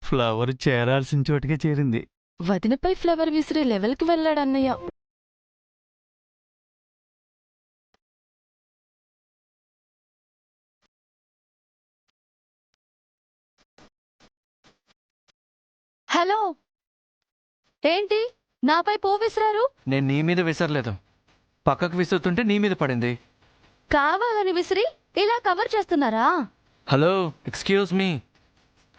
Flower చేరాల్సిన చోటుకే చేరింది. వదినపై flower విసిరే లెవెల్కి వెళ్ళాడన్నయ్య. హలో, ఏంటి నాపై పువ్వు విసిరారు? నేను నీ మీద విసరలేదు, పక్కకు విసురుతుంటే నీ మీద పడింది. కావాలని విసిరి ఇలా కవర్ చేస్తున్నారా? హలో, ఎక్స్క్యూజ్ మీ,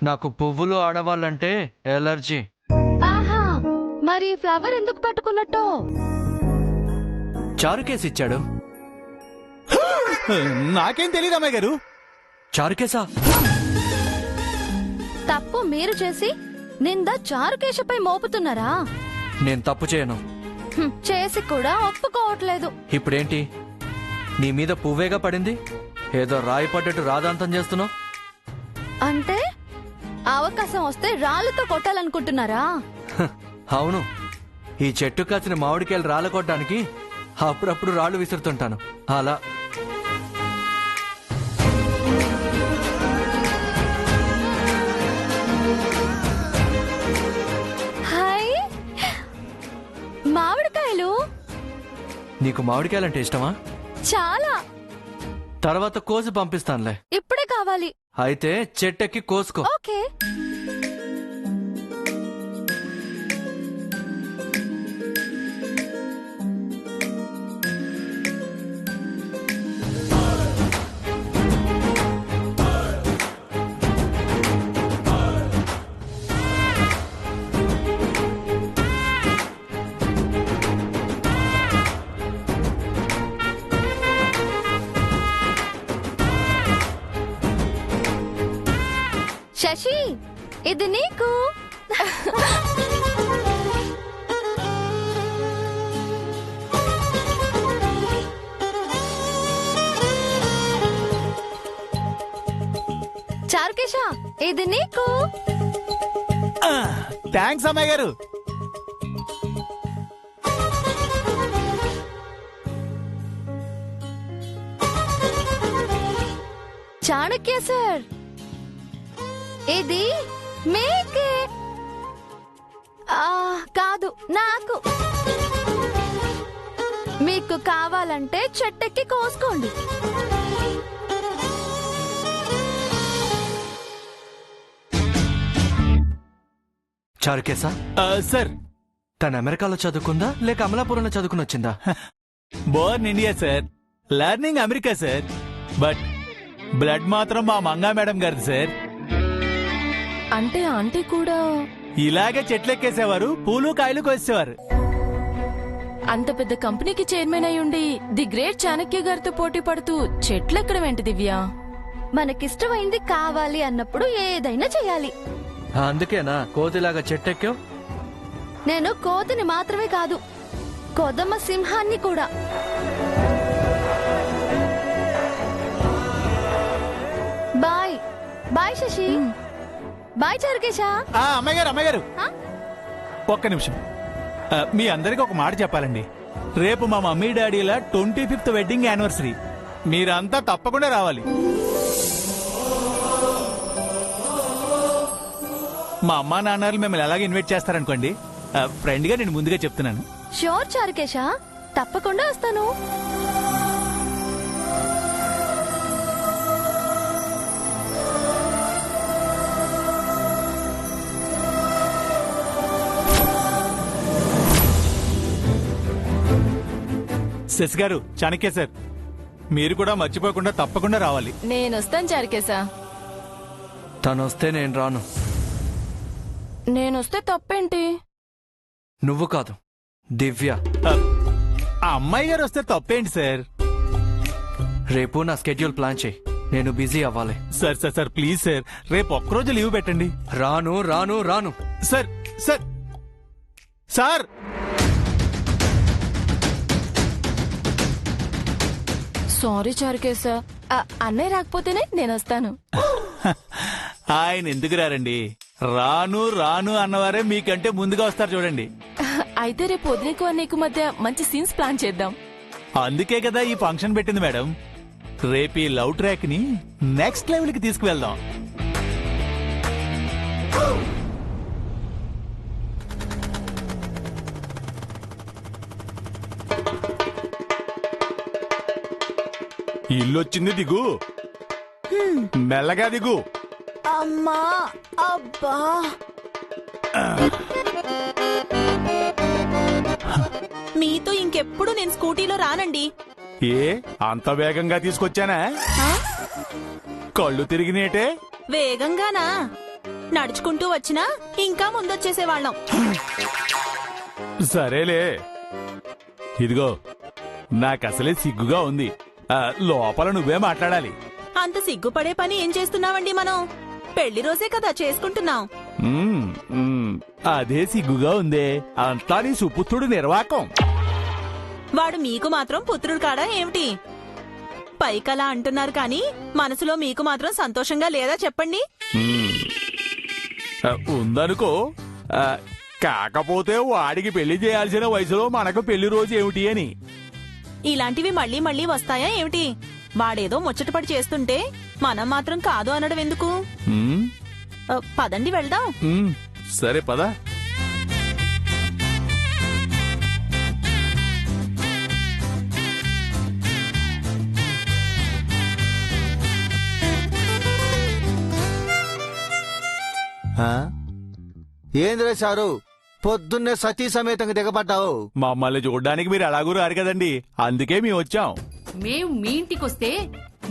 నాకు పువ్వులు ఆడవాళ్ళంటే ఎలర్జీ. ఆహా, మరి ఫ్లవర్ ఎందుకు పట్టుకున్నట్టు? చారు కేసు ఇచ్చాడు. నాకేం తెలియదు అమ్మాయి గారు. చారు కేసా? తప్పు మీరు చేసి నింద చారుకేశపై మోపుతున్నారా? నేను తప్పు చేయను. చేసి కూడా ఒప్పుకోవట్లేదు. ఇప్పుడేంటి, నీ మీద పువ్వేగా పడింది, ఏదో రాయి పడ్డట్టు రాదాంతం చేస్తున్నావు. అంటే అవకాశం వస్తే రాళ్ళతో కొట్టాలనుకుంటున్నారా? అవును, ఈ చెట్టు కాసిన మామిడికాయలు రాళ్ళ కొట్టడానికి అప్పుడప్పుడు రాళ్ళు విసురుతుంటాను. అలా హాయ్, మామిడికాయలు. నీకు మామిడికాయలంటే ఇష్టమా? చాలా. తర్వాత కోసి పంపిస్తానులే. ఇప్పుడే కావాలి. అయితే చెట్టెక్కి కోసుకో. ఓకే. శశి, ఇది నీకు. చారుకేశ, ఇది నీకు. థ్యాంక్స్ అమ్మాయి గారు. చాణక్య సార్, ఇది మీకే. కాదు, నాకు. మీకు కావాలంటే చెట్టెక్కి కోసుకోండి. చారుకేసా? సార్, తను అమెరికాలో చదువుకుందా లేక అమలాపురంలో చదువుకుని వచ్చిందా? Born India sir, learning America sir, but blood మాత్రం మా మంగా మేడం గారిది సార్. అంటే ఆంటీ కూడా ఇలాగే చెట్లెక్కేసేవారు, పూలు కాయలు కోసేవారు. అంత పెద్ద కంపెనీకి చైర్మన్ అయి ఉండి ది గ్రేట్ చాణక్య గారితో పోటీ పడుతూ చెట్లెక్కడం ఏంటి దివ్య? మనకిష్టమైంది కావాలి అన్నప్పుడు ఏదైనా చెయ్యాలి. అందుకేనా కోతిలాగా చెట్టెక్కావు? నేను కోతిని మాత్రమే కాదు, కొదమ సింహాన్ని కూడా. Bye bye Shashi. Bye Charukesha. అమ్మాయి గారు, ఒక్క నిమిషం. మీ అందరికి ఒక మాట చెప్పాలండి. రేపు మా మమ్మీ డాడీల 25th వెడ్డింగ్ యానివర్సరీ. మీరంతా తప్పకుండా రావాలి. మా అమ్మా నాన్నలు మిమ్మల్ని ఎలాగ ఇన్వైట్ చేస్తారనుకోండి. ఫ్రెండ్ గా నేను ముందుగా చెప్తున్నాను. షూర్ చారుకేశ, తప్పకుండా వస్తాను. శశి గారు, చాణక్య సార్, మీరు కూడా మర్చిపోకుండా తప్పకుండా రావాలి. నేనొస్తాను చారుకేశా. తనొస్తే నేను రాను. నేనొస్తే తప్పేంటి? నువ్వు కాదు, దివ్య. ఆ అమ్మాయి గారు వస్తే తప్పేంటి సార్? రేపు నా స్కెడ్యూల్ ప్లాన్ చేయి, నేను బిజీ అవ్వాలి. Sir sir sir please sir, రేపు ఒక్కరోజు లీవ్ పెట్టండి. రాను రాను రాను. సార్ సార్ సార్ సారీ చారుకేశా, అన్నయ్య రాకపోతేనే నేనొస్తాను. ఆయన ఎందుకు రారండి? రాను రాను అన్నవారే మీకంటే ముందుగా వస్తారు చూడండి. అయితే రేపు వదినకు అన్నయ్యకు మధ్య మంచి సీన్స్ ప్లాన్ చేద్దాం. అందుకే కదా ఈ ఫంక్షన్ పెట్టింది మేడం. రేపు ఈ లవ్ ట్రాక్ ని నెక్స్ట్ లెవెల్ కి తీసుకువెళ్దాం. ఇల్లొచ్చింది దిగు. మెల్లగా దిగు. అమ్మా అబ్బా మీతో ఇంకెప్పుడు నేను స్కూటీలో రానండి. ఏ అంత వేగంగా తీసుకొచ్చానా? కళ్ళు తిరిగినేటే? వేగంగానా? నడుచుకుంటూ వచ్చినా ఇంకా ముందొచ్చేసేవాళ్ళం. సరేలే, ఇదిగో నాకసలే సిగ్గుగా ఉంది. లోపల నువ్వే మాట్లాడాలి. అంత సిగ్గుపడే పని ఏం చేస్తున్నావండి మనం? పెళ్లి రోజే కదా చేసుకుంటున్నాం. అదే సిగ్గుగా ఉందే. అంతా నీ సుపుత్రుడు నిర్వాకం. వాడు మీకు మాత్రం పుత్రుడు కాడా ఏమిటి? పైకలా అంటున్నారు కానీ మనసులో మీకు మాత్రం సంతోషంగా లేదా చెప్పండి? ఉందనుకో. కాకపోతే వాడికి పెళ్లి చేయాల్సిన వయసులో మనకు పెళ్లి రోజు ఏమిటి అని. ఇలాంటివి మళ్ళీ మళ్ళీ వస్తాయా ఏమిటి? వాడేదో ముచ్చటపడి చేస్తుంటే మనం మాత్రం కాదు అనడం ఎందుకు? పదండి వెళ్దాం. సరే పద. ఏంద్రే సారు, పొద్దున్నే సతీ సమేతంగా దిగబడ్డావు? మమ్మల్ని చూడ్డానికి మీరు ఎలాగూ రారు కదండి, అందుకే మేము వచ్చాం. మేం మీ ఇంటికొస్తే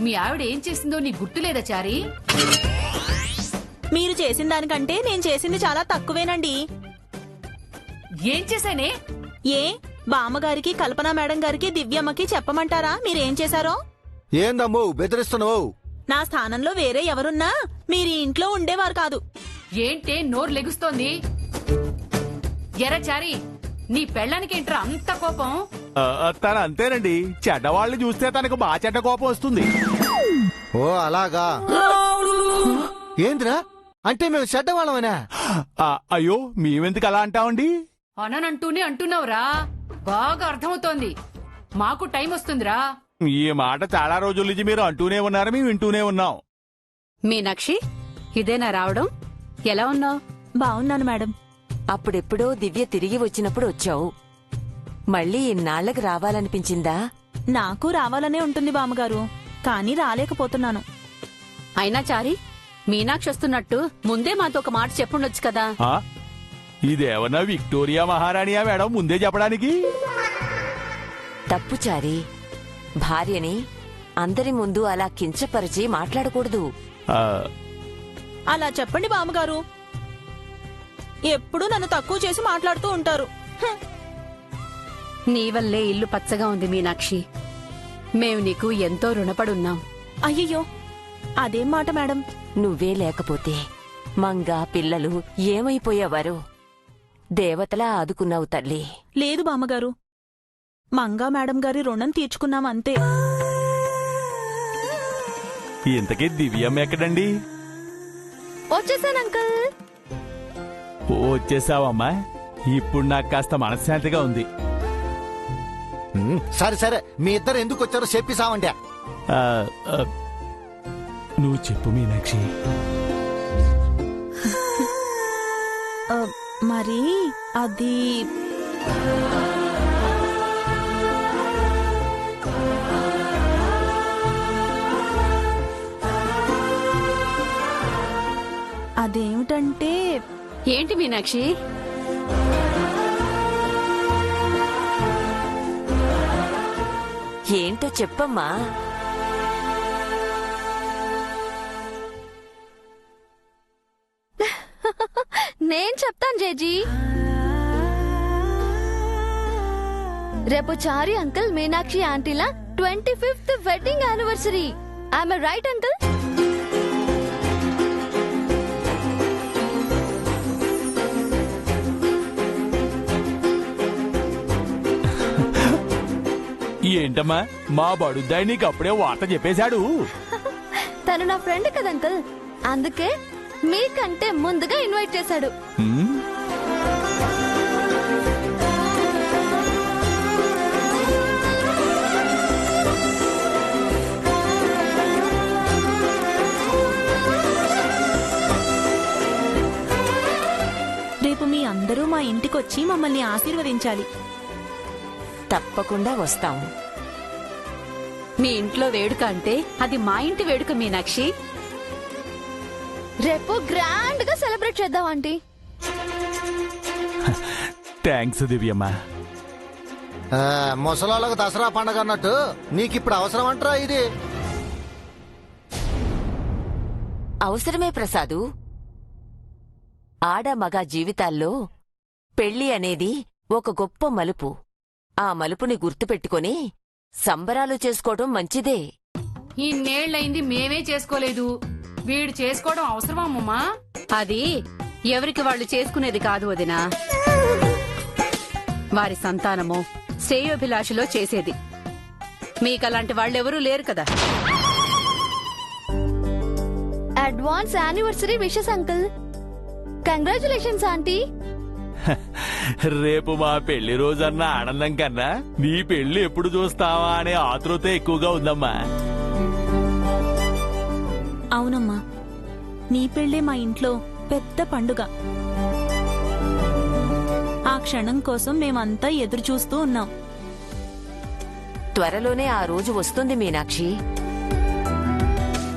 మీ ఆవిడ ఏం చేసిందో నీ గుర్తులేదా చారి? మీరు చేసిన దానికంటే నేను చేసింది చాలా తక్కువేనండి. ఏం చేశానే? ఏ బామ్మగారికి, కల్పన మేడం గారికి, దివ్యమ్మకి చెప్పమంటారా మీరేం చేశారో? ఏందమ్మో బెదిరిస్తున్నావు? నా స్థానంలో వేరే ఎవరున్నా మీరు ఈ ఇంట్లో ఉండేవారు కాదు. ఏంటే నోరు లెగుస్తోంది? ఎరా చారి, నీ పెళ్ళానికేంట్రా అంత కోపం? తను అంతేనండి, చెడ్డవాళ్ళని చూస్తే తనకు బాగా చెడ్డ కోపం వస్తుంది. ఓ అలాగా? ఏంద్రా అంటే మేము చెడ్డవాళ్ళమనా? అయ్యో మేమెందుకు అలా అంటామండి? అననంటూనే అంటున్నావురా, బాగా అర్థమవుతోంది. మాకు టైం వస్తుందిరా. ఈ మాట చాలా రోజుల నుంచి మీరు అంటూనే ఉన్నారు, మేము వింటూనే ఉన్నాం. మీనాక్షి, ఇదేనా రావడం? ఎలా ఉన్నావు? బాగున్నాను మేడం. అప్పుడెప్పుడో దివ్య తిరిగి వచ్చినప్పుడు వచ్చావు. మళ్ళీ ఇన్నాళ్లకు రావాలనిపించిందా? నాకు రావాలనే ఉంటుంది బామ్మగారు, కానీ రాలేకపోతున్నాను. అయినా చారి, మీనాక్షి వస్తున్నట్టు ముందే మాతో ఒక మాట చెప్పుండొచ్చు కదా. ఇదేమన్నా విక్టోరియా మహారాణియా మేడం ముందే చెప్పడానికి? తప్పు చారి, భార్యని అందరి ముందు అలా కించపరిచి మాట్లాడకూడదు. అలా చెప్పండి బామ్మగారు. ఎప్పుడూ నన్ను తక్కువ చేసి మాట్లాడుతూ ఉంటారు. నీ వల్లే ఇల్లు పచ్చగా ఉంది మీనాక్షి. మేము నీకు ఎంతో రుణపడున్నాం. అయ్యయ్యో, అదేం మాట మేడం? నువ్వే లేకపోతే మంగ పిల్లలు ఏమైపోయేవారు? దేవతలా ఆదుకున్నావు తల్లి. లేదు బామ్మగారు, మంగా మేడం గారి రుణం తీర్చుకున్నాం అంతే. ఇంతకీ దివ్యం ఎక్కడండి? వచ్చేసాను అంకుల్. వచ్చేసావమ్మా, ఇప్పుడు నాకు కాస్త మనశ్శాంతిగా ఉంది. సరే సరే, మీ ఇద్దరు ఎందుకు వచ్చారో చెప్పిసావండి. నువ్వు చెప్పు మీనాక్షి. మరి అది అదేమిటంటే... ఏంటి మీనాక్షి? ఏంటో చెప్పమ్మా. నేను చెప్తాను జేజీ. రేపు చారి అంకుల్ మీనాక్షి ఆంటీల 25th wedding anniversary. I'm right uncle? ఏంటమ్మా, మా బడుద్దాయి నీకు అప్పుడే వార్త చెప్పేశాడు? తను నా ఫ్రెండ్ కదా అంకుల్, అందుకే మీకంటే ముందుగా ఇన్వైట్ చేశాడు. రేపు మీ అందరూ మా ఇంటికొచ్చి మమ్మల్ని ఆశీర్వదించాలి. తప్పకుండా వస్తాం. మీ ఇంట్లో వేడుక అంటే అది మా ఇంటి వేడుక మీనాక్షి. రేపు గ్రాండ్ గా సెలబ్రేట్ చేద్దాం ఆంటీ. థ్యాంక్స్ దివ్యమ్మా. ముసలాళ్ళకు దసరా పండగ అన్నట్టు నీకిప్పుడు అవసరం అంటారా ఇది? అవసరమే ప్రసాదు. ఆడ మగ జీవితాల్లో పెళ్లి అనేది ఒక గొప్ప మలుపు. ఆ మలుపుని గుర్తుపెట్టుకుని సంబరాలు చేసుకోవడం మంచిదే. ఇన్నేళ్లయింది మేమే చేసుకోలేదు, వీడు చేసుకోవడం అవసరమా అమ్మమ్మా? అది ఎవరికి వాళ్ళు చేసుకునేది కాదు వదినా, వారి సంతానము శ్రేయోభిలాషలో చేసేది. మీకలాంటి వాళ్ళెవరూ లేరు కదా. Advance anniversary wishes uncle. Congratulations aunty. రేపు మా పెళ్లి రోజన్న ఆనందం కన్నా నీ పెళ్లి ఎప్పుడు చూస్తావా అనే ఆతృత ఎక్కువగా ఉందమ్మా. అవునమ్మా, నీ పెళ్లే మా ఇంట్లో పెద్ద పండుగ. ఆ క్షణం కోసం మేమంతా ఎదురు చూస్తూ ఉన్నాం. త్వరలోనే ఆ రోజు వస్తుంది మీనాక్షి.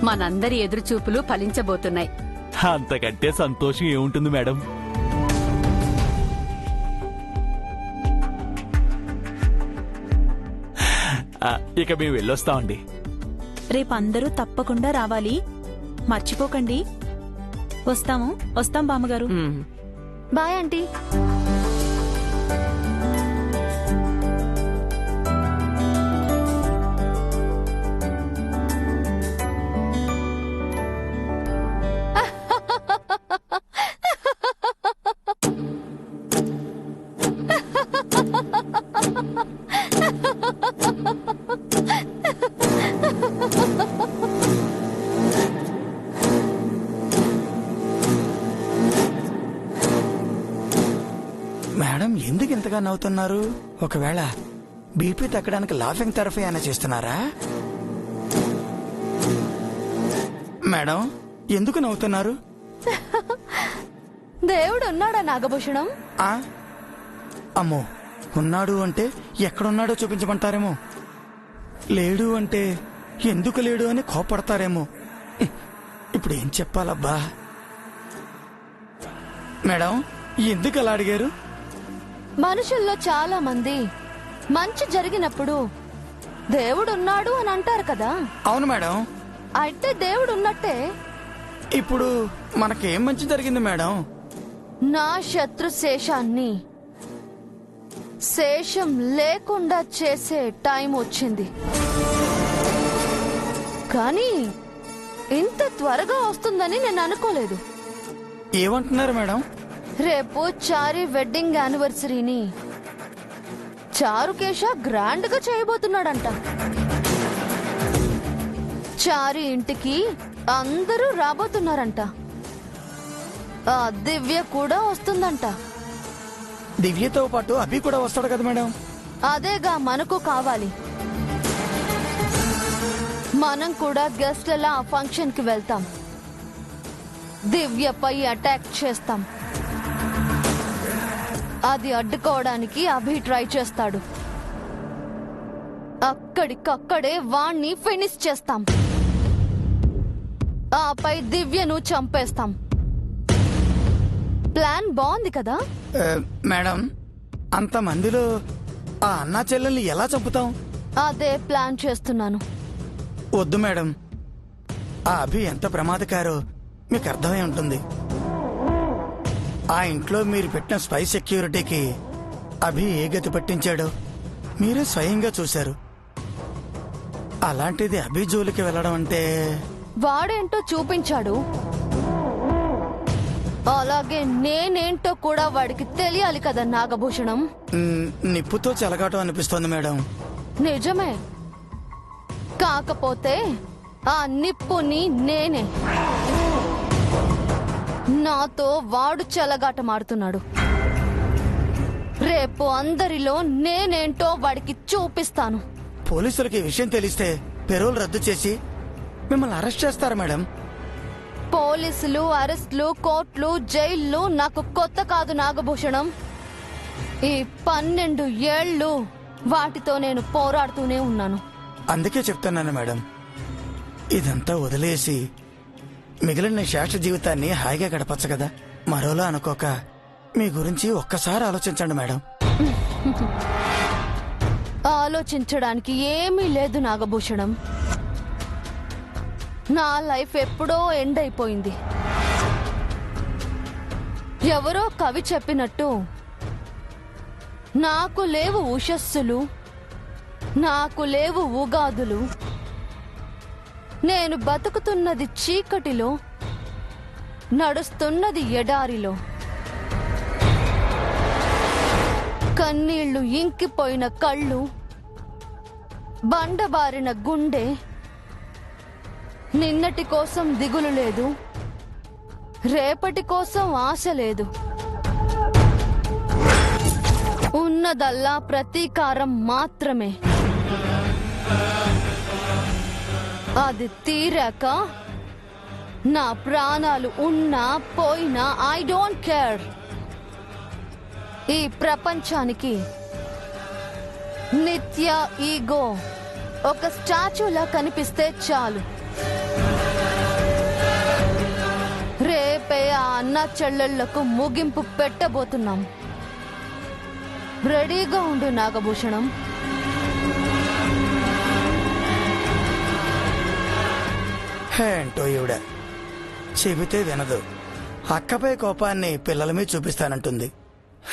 మనందరి ఎదురుచూపులు ఫలించబోతున్నాయి. అంతకంటే సంతోషం ఏముంటుంది మేడం? ఇక మేము వెళ్ళొస్తామండి. రేపందరూ తప్పకుండా రావాలి, మర్చిపోకండి. వస్తాం బామ్మగారు. Bye aunty. మేడం ఎందుకు ఇంతగా నవ్వుతున్నారు? ఒకవేళ బీపీ తగ్గడానికి లాఫింగ్ థెరపీ అయినా చేస్తున్నారా? మేడం ఎందుకు నవ్వుతున్నారు? దేవుడు ఉన్నాడా నాగభూషణం? అమ్మో, ఉన్నాడు అంటే ఎక్కడున్నాడో చూపించమంటారేమో, లేడు అంటే ఎందుకు లేడు అని కోపడతారేమో. ఇప్పుడు ఏం చెప్పాలబ్బా? మేడం ఎందుకు అలా అడిగారు? మనుషుల్లో చాలా మంది మంచి జరిగినప్పుడు దేవుడున్నాడు అని అంటారు కదా. అవును మేడం. అయితే దేవుడు ఉన్నట్టే. ఇప్పుడు మనకేం మంచి జరిగింది మేడం? నా శత్రు శేషాన్ని శేషం లేకుండా చేసే టైం వచ్చింది. కానీ ఇంత త్వరగా వస్తుందని నేను అనుకోలేదు. ఏమంటున్నారు మేడం? రేపు చారి వెడ్డింగ్ యానివర్సరీని చారుకేశ గ్రాండ్ గా చేయబోతున్నాడంట. చారి ఇంటికి అందరూ రాబోతున్నారంట. ఆ దివ్య కూడా వస్తుందంట. దివ్యతో పాటు అభి కూడా వస్తాడు కదా మేడం? అదేగా మనకు కావాలి. మనం కూడా గెస్ట్లలా ఆ ఫంక్షన్ కి వెళ్తాం. దివ్యపై అటాక్ చేస్తాం. అది అడ్డుకోవడానికి అభి ట్రై చేస్తాడు. అక్కడికక్కడే వాణ్ణి ఫినిష్ చేస్తాం. ఆపై దివ్యను చంపేస్తాం. ప్లాన్ బాగుంది కదా? మేడం అంతమందిలో ఆ అన్నా చెల్లెల్ని ఎలా చంపుతాం? అదే ప్లాన్ చేస్తున్నాను. వద్దు మేడం, ఆ అభి ఎంత ప్రమాదకారో మీకు అర్థమై ఉంటుంది. ఆ ఇంట్లో మీరు పెట్టిన స్పై సెక్యూరిటీకి అభి ఏ గతి పట్టించాడో మీరే స్వయంగా చూశారు. అలాంటిది అభి జోలికి వెళ్ళడం అంటే... వాడేంటో చూపించాడు, అలాగే నేనేంటో కూడా వాడికి తెలియాలి కదా నాగభూషణం. నిప్పుతో చెలగాటం అనిపిస్తోంది మేడం. నిజమే, కాకపోతే ఆ నిప్పుని నేనే. నాతో వాడు చెలగాటమాడుతున్నాడు. రేపు అందరిలో నేనేంటో వాడికి చూపిస్తాను. పోలీసులకి ఈ విషయం తెలిస్తే పెరోల్ రద్దు చేసి మిమ్మల్ని అరెస్ట్ చేస్తారా మేడం? పోలీసులు, అరెస్టులు, కోర్టులు, జైళ్లు నాకు కొత్త కాదు నాగభూషణం. ఈ 12 ఏళ్లు వాటితో నేను పోరాడుతూనే ఉన్నాను. అందుకే చెప్తున్నాను మేడం, ఇదంతా వదిలేసి మిగిలిన శేష జీవితాన్ని హాయిగా గడపచ్చు కదా. మరోలా అనుకోక మీ గురించి ఒక్కసారి ఆలోచించండి మేడం. ఆలోచించడానికి ఏమీ లేదు నాగభూషణం. నా లైఫ్ ఎప్పుడో ఎండ్ అయిపోయింది. ఎవరో కవి చెప్పినట్టు నాకు లేవు ఉషస్సులు, నాకు లేవు ఉగాదులు. నేను బతుకుతున్నది చీకటిలో, నడుస్తున్నది ఎడారిలో. కన్నీళ్లు ఇంకిపోయిన కళ్ళు, బండబారిన గుండె. నిన్నటి కోసం దిగులు లేదు, రేపటి కోసం ఆశ లేదు. ఉన్నదల్లా ప్రతీకారం మాత్రమే. అది తీరాక నా ప్రాణాలు ఉన్నా పోయినా ఐ డోంట్ కేర్. ఈ ప్రపంచానికి నిత్య ఈగో ఒక స్టాచ్యూలా కనిపిస్తే చాలు. రేపే ఆ అన్న చెల్లెళ్లకు ముగింపు పెట్టబోతున్నాం. రెడీగా ఉండు నాగభూషణం. ఏంటో ఈవిడ చెబితే వినదు. అక్కపై కోపాన్ని పిల్లల మీద చూపిస్తానంటుంది.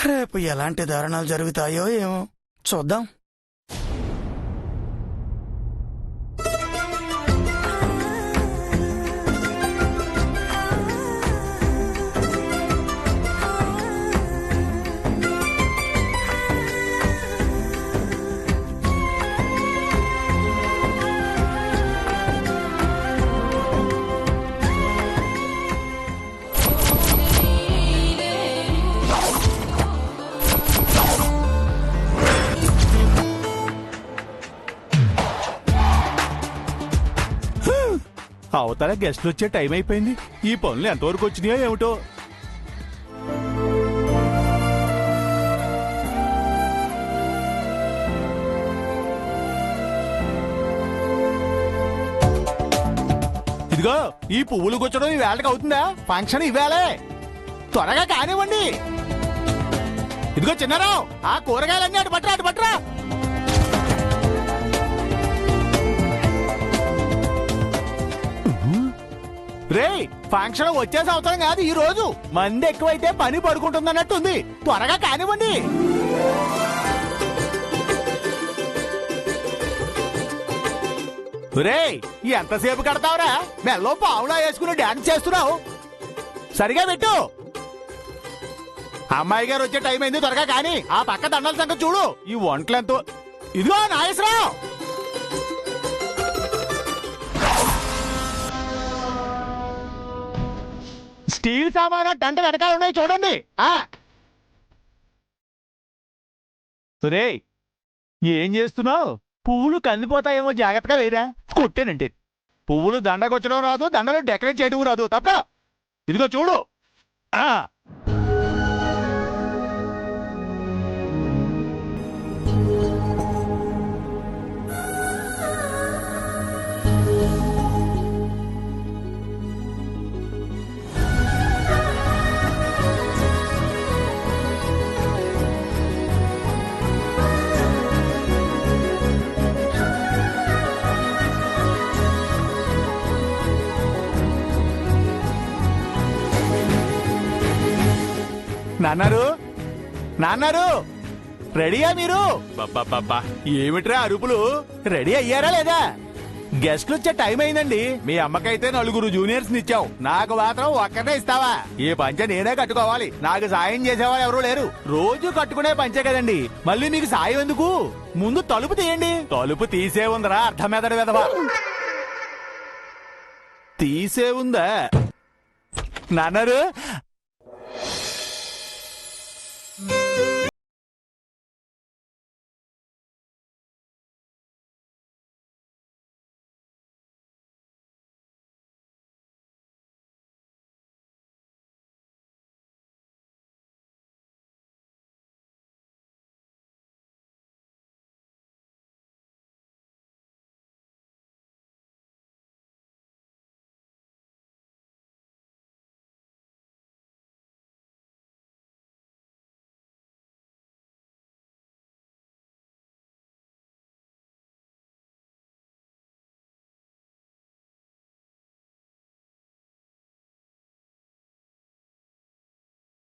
రేపు ఎలాంటి దారుణాలు జరుగుతాయో ఏమో చూద్దాం. అవతల గెస్ట్లు వచ్చే టైం అయిపోయింది. ఈ పనులు ఎంతవరకు వచ్చినాయో ఏమిటో. ఇదిగో ఈ పువ్వులు కూర్చోడం ఈ వేళకి అవుతుందా? ఫంక్షన్ ఇవ్వాలే, త్వరగా కానివ్వండి. ఇదిగో చిన్నారావు, ఆ కూరగాయలన్నీ అటు పట్టరా, అటు పట్టరా. రే, ఫంక్షన్ వచ్చే సంవత్సరం కాదు ఈ రోజు. మంది ఎక్కువైతే పని పడుకుంటుందన్నట్టుంది. త్వరగా కానివ్వండి. రే, ఎంతసేపు కడతావురా? మెల్లో పావులా వేసుకుని డాన్స్ చేస్తున్నావు. సరిగా పెట్టు. అమ్మాయి గారు వచ్చే టైం అయింది, త్వరగా కాని. ఆ పక్క దండల సంగతి చూడు. ఈ వంటలెంతో. ఇదిగో నాగేశ్వరరావు, స్టీల్ సామాను దండ వెనకాల ఉన్నాయి చూడండి. రే, ఏం చేస్తున్నావు? పువ్వులు కందిపోతాయేమో జాగ్రత్తగా వేరా. కొట్టేనంటే పువ్వులు దండకొచ్చడం రాదు, దండలు డెకరేట్ చేయడం రాదు తప్ప. ఇదిగో చూడు. నాన్నారు, నాన్నారు, రెడీయా మీరు? ఏమిట్రా అరుపులు? రెడీ అయ్యారా లేదా? గెస్ట్లు వచ్చే టైం అయిందండి. మీ అమ్మకైతే 4 జూనియర్స్ ఇచ్చావు, నాకు మాత్రం ఒక్కనే ఇస్తావా? ఈ పంచె నేనే కట్టుకోవాలి. నాకు సాయం చేసేవాళ్ళు ఎవరూ లేరు. రోజు కట్టుకునే పంచే కదండి, మళ్ళీ మీకు సాయం ఎందుకు? ముందు తలుపు తీయండి. తలుపు తీసే ఉందరా అర్థమెదడు వెదవా. తీసే ఉందా? నాన్నారు,